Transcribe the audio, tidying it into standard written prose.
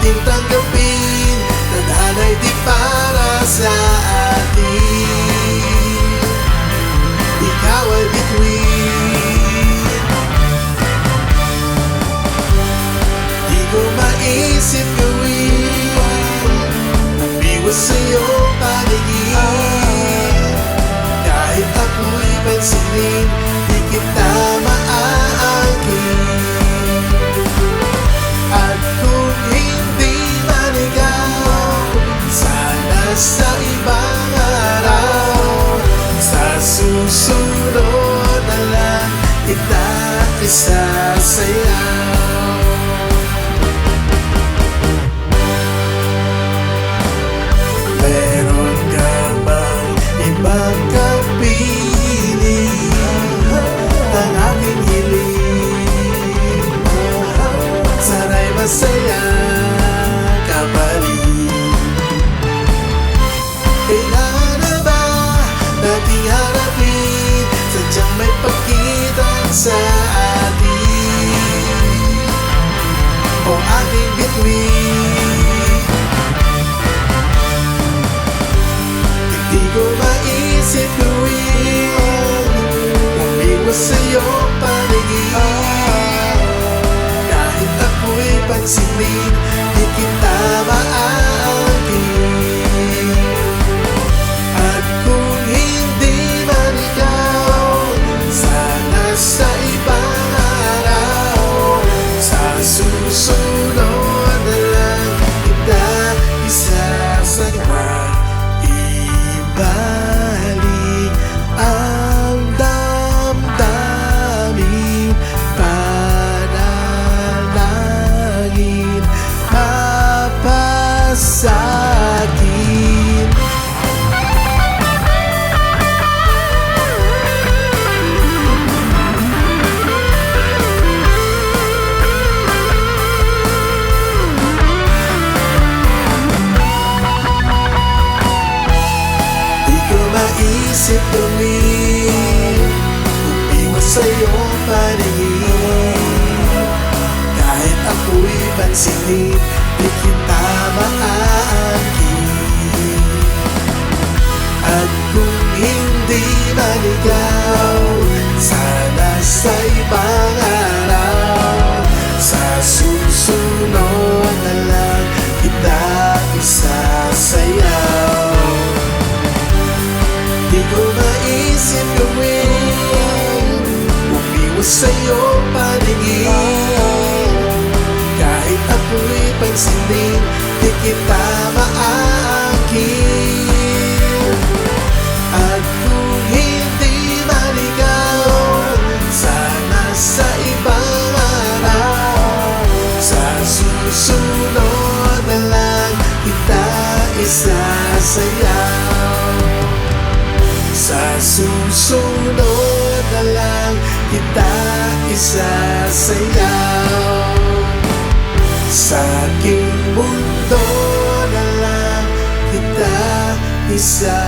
ating tanggapin. Tadhana'y di para sa atin, ikaw ay bituin. Di ko maisip gawin, umiwas sa'yo paningin. Kahit ako'y pansinin, di kita maaangkin. At kung hindi man ikaw, sana sa ibang araw. Sa susunod na lang kita isasayaw. Meron ka bang ibang kapiling? Ang aking hiling, sana'y masaya ka pa rin. Kailangan na ba nating harapin? Sadyang may pagitan sa atin, o aking bituin. Di ko maisip gawin, umiwas sa'yo paningin. Kahit ako'y pansinin, di kita maaangkin. At kung hindi man ikaw, sana sa ibang araw. Sa susunod na lang kita isasayaw. Ibalik ang damdamin, panalangin, mapasakin. Di ko maisip gawin, umiwas sa'yo paningin. Kahit ako'y pansinin, di kita maaangkin. At kung hindi man ikaw, sana sa ibang araw. Sa susunod na lang kita isasayaw. Di ko maisip gawin, umiwas sa'yo paningin. Kahit ako'y pansinin, di kita maaangkin. At kung hindi man ikaw, sana sa ibang araw. Sa susunod na lang kita isasayaw. Sa susunod na lang kita isasayaw. Sa aking mundo na lang kita isasayaw.